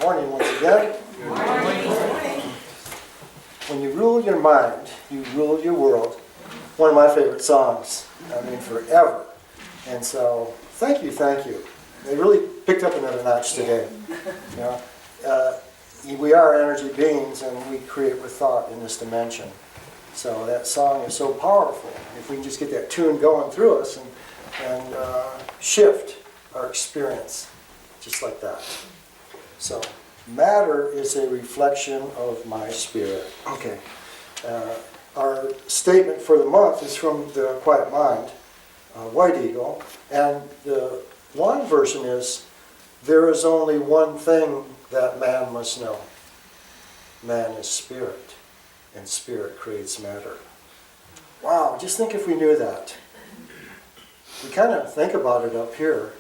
Morning once again. When you rule your mind, you rule your world. One of my favorite songs, forever. And so, thank you. They really picked up another notch today. We are energy beings, and we create with thought in this dimension. So that song is so powerful. If we can just get that tune going through us and shift our experience, just like that. So, matter is a reflection of my spirit. Okay. Our statement for the month is from the Quiet Mind, White Eagle, and the long version is, there is only one thing that man must know. Man is spirit, and spirit creates matter. Wow, just think if we knew that. We kind of think about it up here,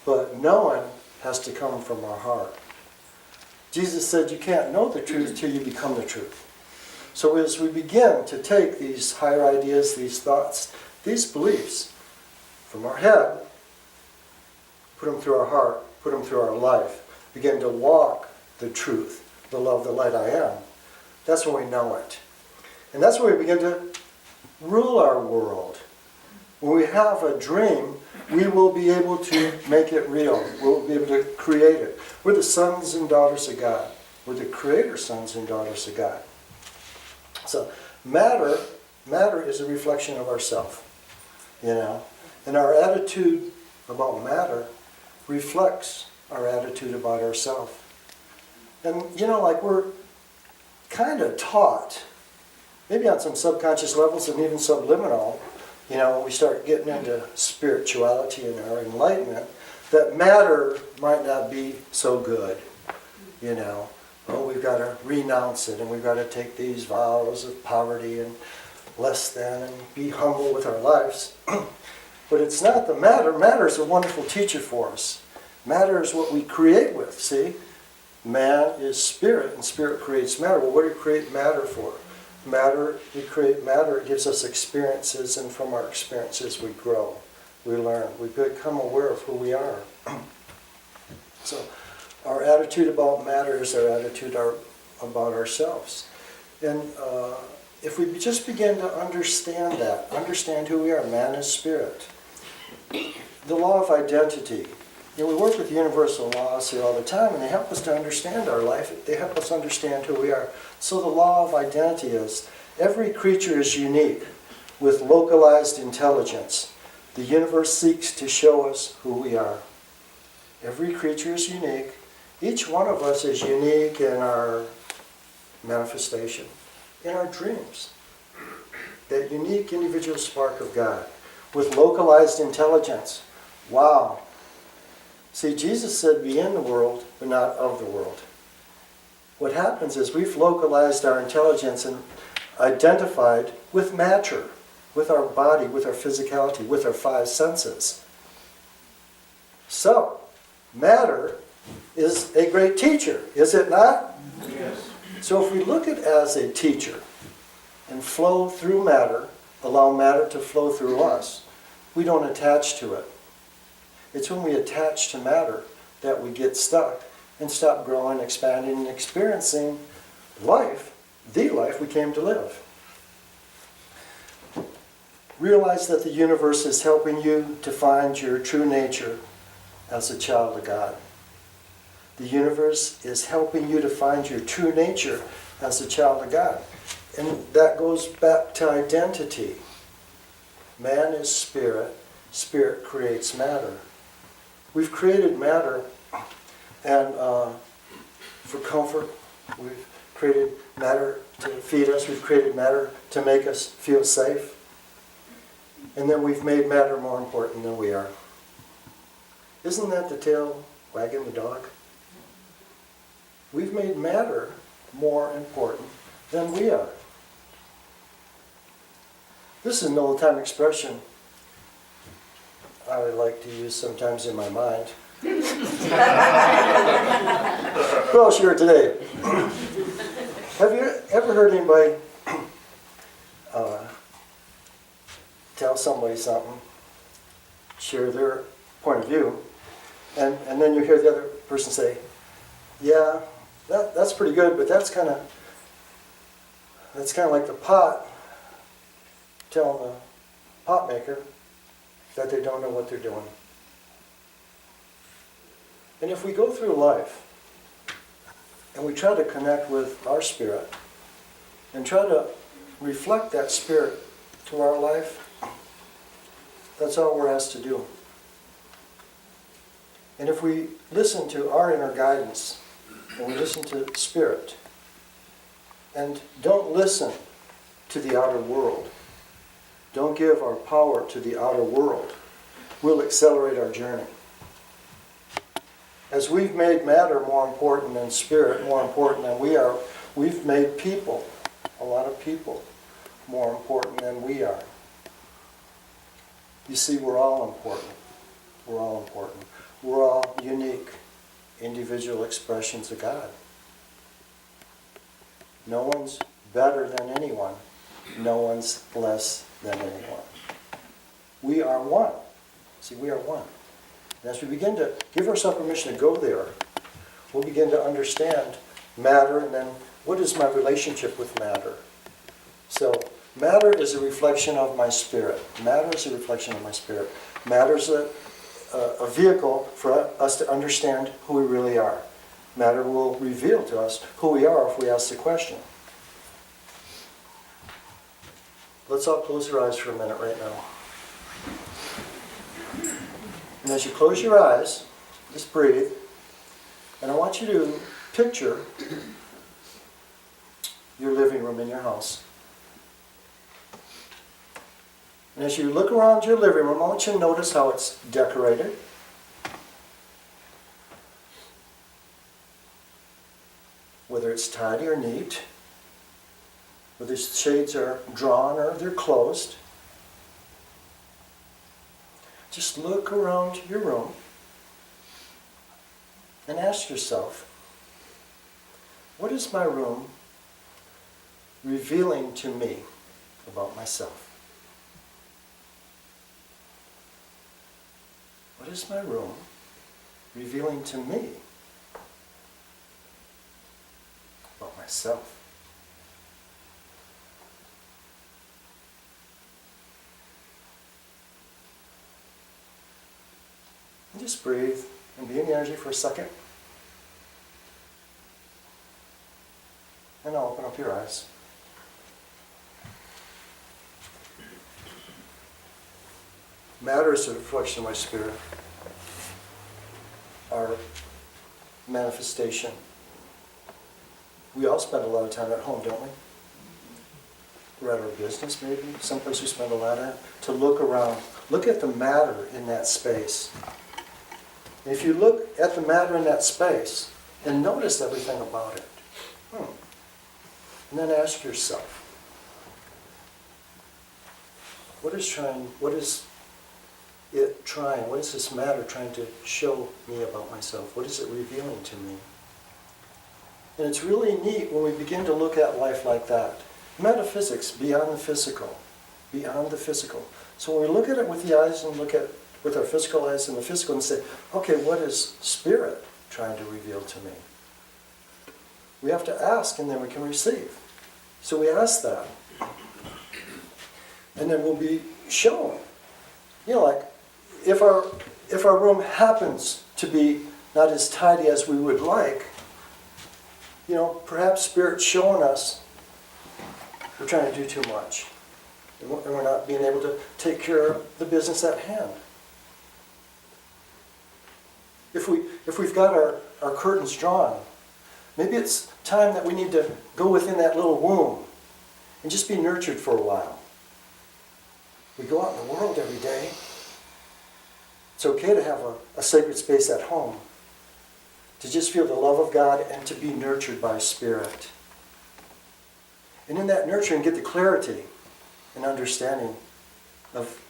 but knowing has to come from our heart. Jesus said you can't know the truth till you become the truth. So as we begin to take these higher ideas, these thoughts, these beliefs from our head, put them through our heart, put them through our life, begin to walk the truth, the love, the light I am, that's when we know it. And that's when we begin to rule our world. When we have a dream, we will be able to make it real. We'll be able to create it. We're the sons and daughters of God. We're the creator sons and daughters of God. So matter is a reflection of ourself, And our attitude about matter reflects our attitude about ourselves. And, we're kind of taught, maybe on some subconscious levels and even subliminal, when we start getting into spirituality and our enlightenment, that matter might not be so good, we've got to renounce it, and we've got to take these vows of poverty and less than, and be humble with our lives. But it's not the matter. Matter is a wonderful teacher for us. Matter is what we create with, see? Man is spirit, and spirit creates matter. Well, what do you create matter for? We create matter, it gives us experiences, and from our experiences we grow, we learn, we become aware of who we are. So, our attitude about matter is our attitude about ourselves. And if we just begin to understand that, understand who we are, man is spirit. The law of identity. We work with universal laws here all the time, and they help us to understand our life. They help us understand who we are. So the law of identity is, every creature is unique with localized intelligence. The universe seeks to show us who we are. Every creature is unique. Each one of us is unique in our manifestation, in our dreams. That unique individual spark of God with localized intelligence. Wow. See, Jesus said, be in the world, but not of the world. What happens is we've localized our intelligence and identified with matter, with our body, with our physicality, with our five senses. So, matter is a great teacher, is it not? Yes. So if we look at it as a teacher and flow through matter, allow matter to flow through us, we don't attach to it. It's when we attach to matter that we get stuck and stop growing, expanding, and experiencing life, the life we came to live. Realize that the universe is helping you to find your true nature as a child of God. The universe is helping you to find your true nature as a child of God. And that goes back to identity. Man is spirit. Spirit creates matter. We've created matter, and for comfort, we've created matter to feed us, we've created matter to make us feel safe, and then we've made matter more important than we are. Isn't that the tail wagging the dog? We've made matter more important than we are. This is an old-time expression I would like to use sometimes in my mind. Who else here today? Have you ever heard anybody tell somebody something, share their point of view, and then you hear the other person say, yeah, that's pretty good, but that's kind of like the pot telling the pot maker that they don't know what they're doing. And if we go through life and we try to connect with our spirit and try to reflect that spirit to our life, that's all we're asked to do. And if we listen to our inner guidance and we listen to spirit and don't listen to the outer world, don't give our power to the outer world, we'll accelerate our journey. As we've made matter more important than spirit, more important than we are, we've made people, a lot of people, more important than we are. You see, we're all important. We're all important. We're all unique, individual expressions of God. No one's better than anyone. No one's less than anyone. We are one. See, we are one. And as we begin to give ourselves permission to go there, we'll begin to understand matter, and then what is my relationship with matter? So, matter is a reflection of my spirit. Matter is a reflection of my spirit. Matter is a vehicle for us to understand who we really are. Matter will reveal to us who we are if we ask the question. Let's all close your eyes for a minute right now. And as you close your eyes, just breathe. And I want you to picture your living room in your house. And as you look around your living room, I want you to notice how it's decorated. Whether it's tidy or neat, whether the shades are drawn or they're closed. Just look around your room and ask yourself, what is my room revealing to me about myself? What is my room revealing to me about myself? And just breathe and be in the energy for a second. And now open up your eyes. Matter is a reflection of my spirit. Our manifestation. We all spend a lot of time at home, don't we? We're at our business maybe. Someplace we spend a lot of time. To look around. Look at the matter in that space. And if you look at the matter in that space and notice everything about it, and then ask yourself, what is this matter trying to show me about myself? What is it revealing to me? And it's really neat when we begin to look at life like that. Metaphysics, beyond the physical. Beyond the physical. So when we look at it with the eyes and look at with our physical eyes and the physical and say, okay, what is spirit trying to reveal to me? We have to ask and then we can receive. So we ask that. And then we'll be shown. You know, like, if our room happens to be not as tidy as we would like, you know, perhaps Spirit's showing us we're trying to do too much. And we're not being able to take care of the business at hand. If we've got our curtains drawn, maybe it's time that we need to go within that little womb and just be nurtured for a while. We go out in the world every day. It's okay to have a sacred space at home, to just feel the love of God and to be nurtured by Spirit. And in that nurturing, get the clarity and understanding of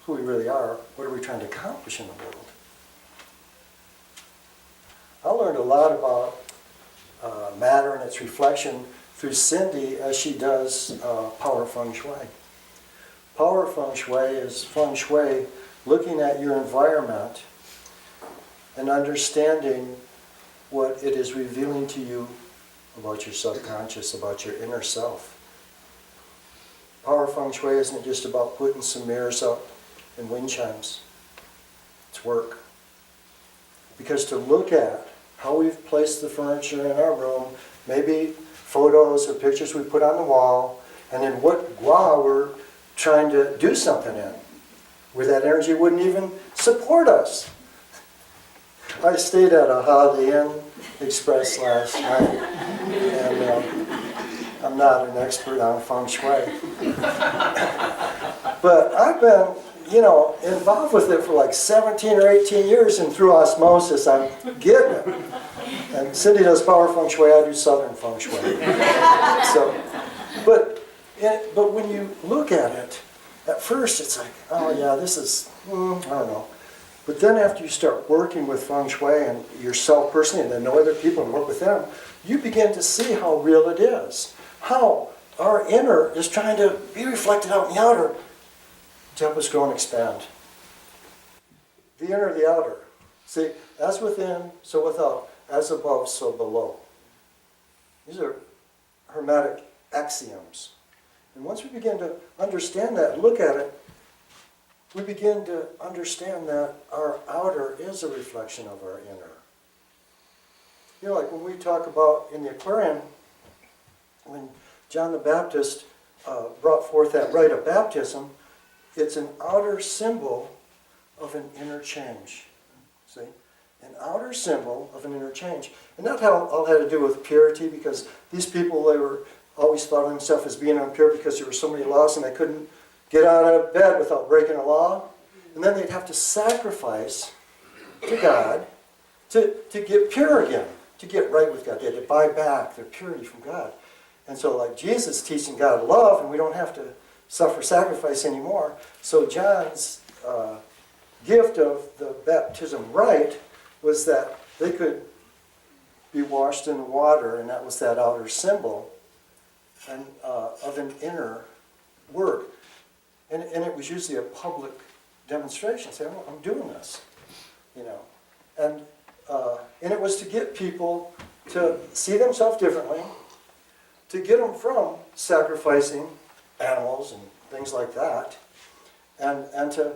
who we really are. What are we trying to accomplish in the world? I learned a lot about matter and its reflection through Cindy as she does Power Feng Shui. Power Feng Shui is Feng Shui looking at your environment and understanding what it is revealing to you about your subconscious, about your inner self. Power Feng Shui isn't just about putting some mirrors up and wind chimes. It's work. Because to look at how we've placed the furniture in our room, maybe photos or pictures we put on the wall, and in what gua we're trying to do something in, where that energy wouldn't even support us. I stayed at a Holiday Inn Express last night, and I'm not an expert on Feng Shui. But I've been, involved with it for like 17 or 18 years, and through osmosis I'm getting it. And Cindy does Power Feng Shui, I do Southern Feng Shui. But when you look at it, at first it's like, oh yeah, this is, I don't know. But then after you start working with Feng Shui and yourself personally, and then know other people and work with them, you begin to see how real it is. How our inner is trying to be reflected out in the outer to help us grow and expand. The inner, the outer. See, as within, so without. As above, so below. These are Hermetic axioms. And once we begin to understand that and look at it, we begin to understand that our outer is a reflection of our inner. Like when we talk about in the Aquarian, when John the Baptist brought forth that rite of baptism, it's an outer symbol of an inner change. See? An outer symbol of an inner change. And that all had to do with purity, because these people, they were always thought of themselves as being impure because there were so many laws and they couldn't get out of bed without breaking a law. And then they'd have to sacrifice to God to get pure again, to get right with God. They had to buy back their purity from God. And so like Jesus teaching God love, and we don't have to suffer sacrifice anymore. So John's gift of the baptism rite was that they could be washed in water, and that was that outer symbol and of an inner work. And it was usually a public demonstration. Say, I'm doing this, And it was to get people to see themselves differently, to get them from sacrificing animals and things like that, and to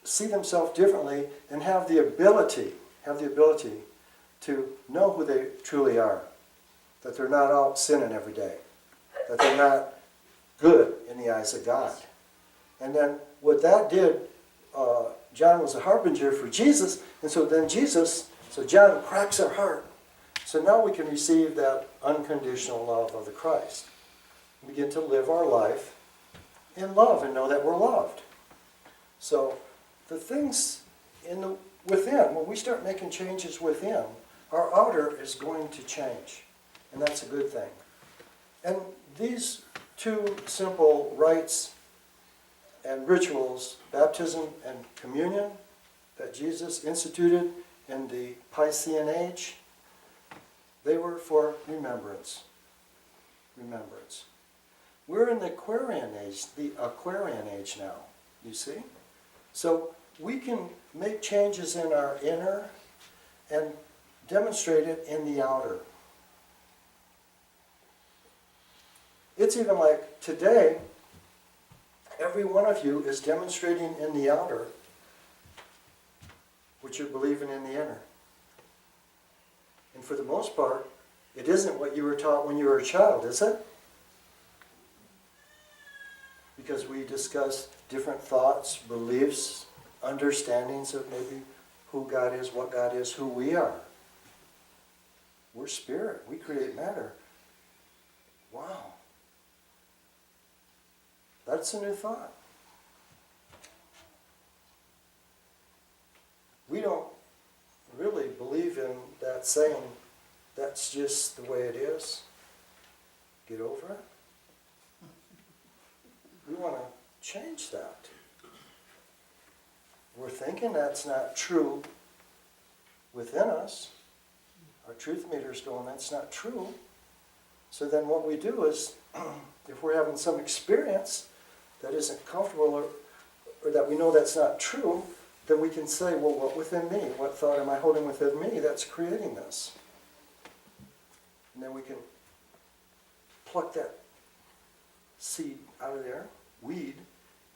see themselves differently and have the ability to know who they truly are, that they're not out sinning every day, that they're not good in the eyes of God. And then what that did, John was a harbinger for Jesus, and so John cracks our heart. So now we can receive that unconditional love of the Christ. We begin to live our life in love and know that we're loved. So the things within, when we start making changes within, our outer is going to change. And that's a good thing. And these two simple rites and rituals, baptism and communion, that Jesus instituted in the Piscean age, they were for remembrance. Remembrance. We're in the Aquarian age now, you see? So we can make changes in our inner and demonstrate it in the outer. It's even like today, every one of you is demonstrating in the outer what you're believing in the inner. And for the most part, it isn't what you were taught when you were a child, is it? Because we discuss different thoughts, beliefs, understandings of maybe who God is, what God is, who we are. We're spirit. We create matter. Wow. That's a new thought. We don't really believe in that saying, that's just the way it is. Get over it. We want to change that. We're thinking that's not true within us. Our truth meter's going, that's not true. So then what we do is, if we're having some experience that isn't comfortable or that we know that's not true, then we can say, well, what within me? What thought am I holding within me that's creating this? And then we can pluck that seed out of there, weed,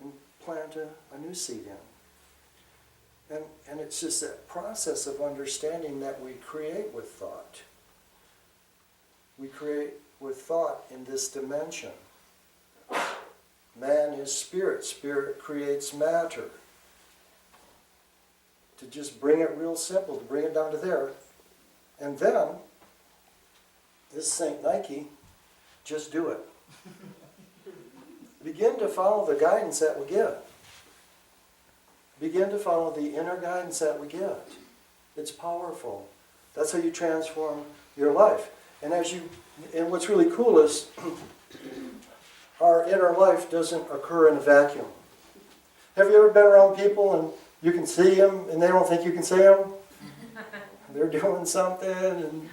and plant a new seed in. And it's just that process of understanding that we create with thought. We create with thought in this dimension. Man is spirit. Spirit creates matter. To just bring it real simple, to bring it down to there. And then, this Saint Nike, just do it. Begin to follow the guidance that we get. Begin to follow the inner guidance that we get. It's powerful. That's how you transform your life. And what's really cool is our inner life doesn't occur in a vacuum. Have you ever been around people and you can see them and they don't think you can see them? They're doing something and,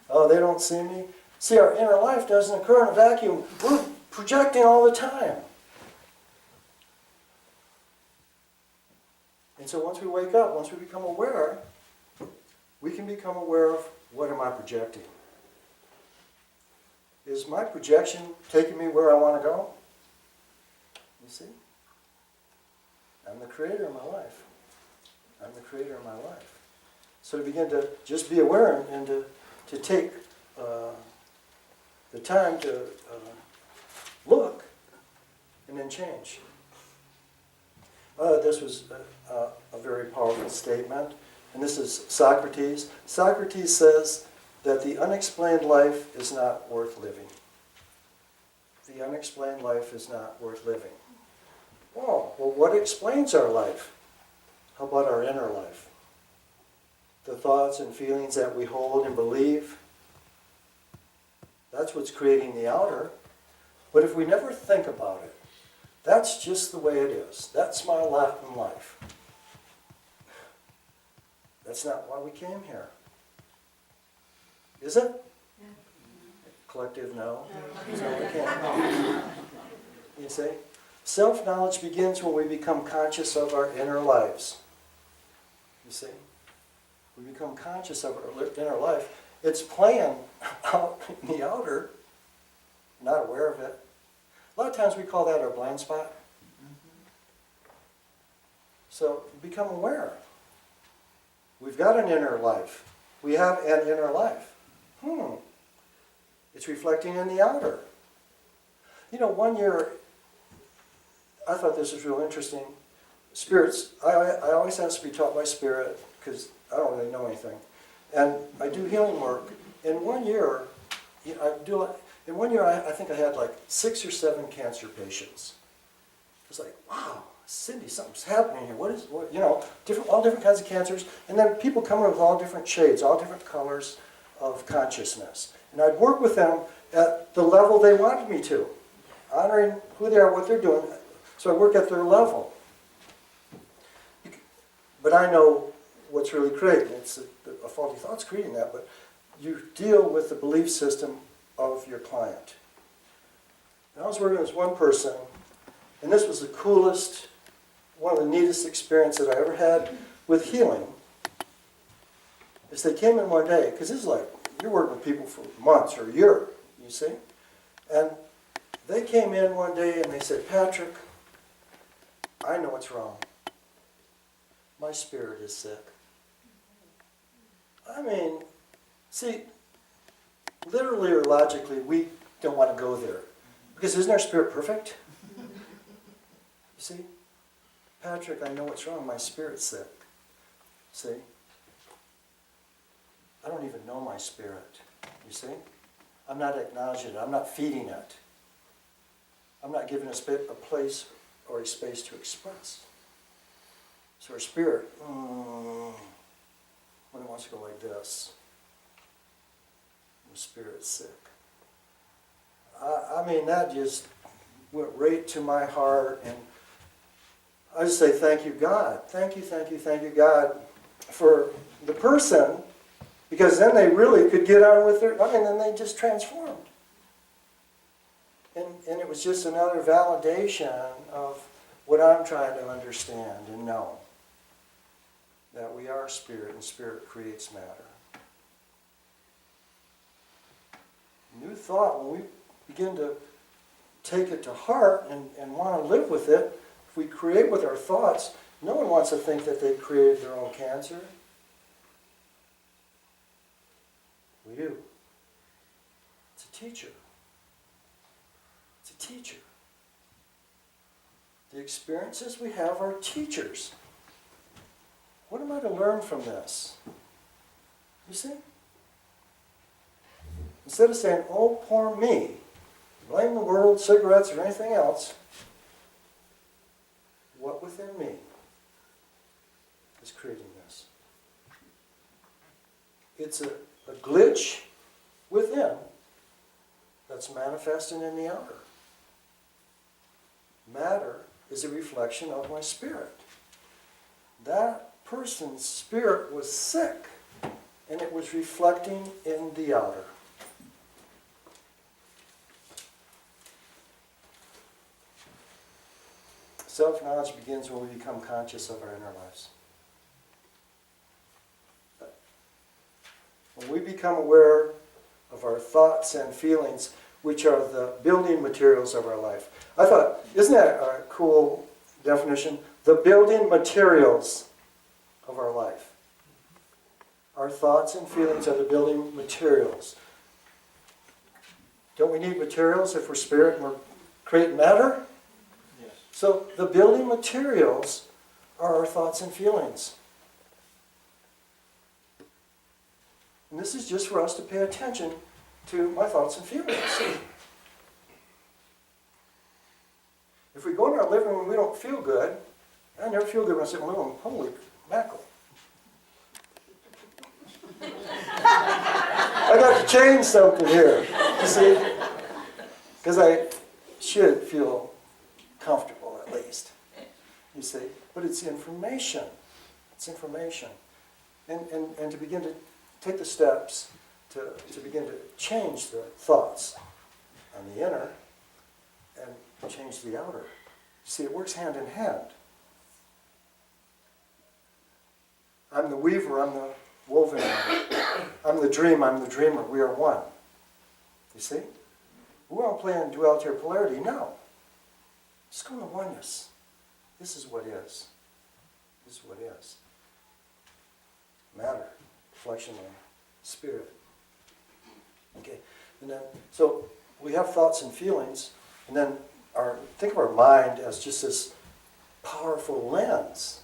oh, they don't see me. See, our inner life doesn't occur in a vacuum. We're projecting all the time. And so once we wake up, once we become aware, we can become aware of what am I projecting? Is my projection taking me where I want to go? You see? I'm the creator of my life. I'm the creator of my life. So to begin to just be aware and to take the time to look and then change. This was a very powerful statement, and this is Socrates. Socrates says that the unexplained life is not worth living. The unexplained life is not worth living. Oh, well, what explains our life? How about our inner life? The thoughts and feelings that we hold and believe. That's what's creating the outer. But if we never think about it, that's just the way it is. That's my lot in life. That's not why we came here. Is it? Yeah. Collective no. So we can't. You see? Self-knowledge begins when we become conscious of our inner lives. You see? We become conscious of our inner life. It's playing out in the outer, not aware of it. A lot of times we call that our blind spot. So become aware. We've got an inner life. We have an inner life. It's reflecting in the outer. You know, one year, I thought this was real interesting. Spirits, I always have to be taught by spirit because I don't really know anything. And I do healing work. In 1 year, I think I had like 6 or 7 cancer patients. It's like, wow, Cindy, something's happening here. What, all different kinds of cancers. And then people come in with all different shades, all different colors of consciousness. And I'd work with them at the level they wanted me to, honoring who they are, what they're doing. So I work at their level. But I know what's really creating. It's a faulty thought's creating that, but you deal with the belief system of your client. And I was working with this one person, and this was the coolest, one of the neatest experiences that I ever had with healing, is they came in one day, because this is like, you're working with people for months or a year, you see? And they came in one day and they said, Patrick, I know what's wrong. My spirit is sick. I mean, see, literally or logically, we don't want to go there. Because isn't our spirit perfect? You see? Patrick, I know what's wrong. My spirit's sick. See? I don't even know my spirit. You see? I'm not acknowledging it. I'm not feeding it. I'm not giving it a place or a space to express. So our spirit, when it wants to go like this, the spirit's sick. I mean, that just went right to my heart, and I just say, thank you, God. Thank you, God, for the person, because then they really could get on with then they just transformed. And it was just another validation of what I'm trying to understand and know. That we are spirit, and spirit creates matter. thought, when we begin to take it to heart and want to live with it, if we create with our thoughts, no one wants to think that they created their own cancer. We do. It's a teacher. It's a teacher. The experiences we have are teachers. What am I to learn from this? You see? Instead of saying, oh, poor me, blame the world, cigarettes, or anything else, what within me is creating this? It's a glitch within that's manifesting in the outer. Matter is a reflection of my spirit. That person's spirit was sick, and it was reflecting in the outer. Self-knowledge begins when we become conscious of our inner lives. When we become aware of our thoughts and feelings, which are the building materials of our life. I thought, isn't that a cool definition? The building materials of our life. Our thoughts and feelings are the building materials. Don't we need materials if we're spirit and we're creating matter? Yes. So the building materials are our thoughts and feelings. And this is just for us to pay attention to my thoughts and feelings. If we go in our living room and we don't feel good, I never feel good when I sit in my living room. Holy mackerel. I got to change something here, you see? Because I should feel comfortable at least, you see? But it's information. It's information. And to begin to take the steps to begin to change the thoughts on the inner and change the outer. See, it works hand in hand. I'm the weaver, I'm the woven one. I'm the dream, I'm the dreamer. We are one. You see? We won't play in duality or polarity. No. Just go into oneness. This is what is. This is what is. Matter. Reflection of spirit. Okay. And then, so we have thoughts and feelings, and then think of our mind as just this powerful lens,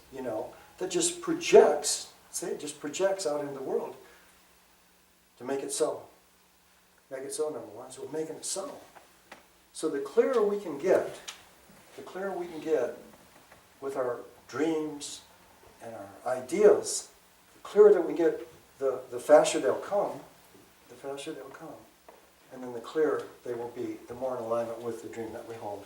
that just projects, it just projects out in the world to make it so. Make it so, number one. So we're making it so. So the clearer we can get with our dreams and our ideas, the clearer that we get, the faster they'll come, and then the clearer they will be, the more in alignment with the dream that we hold.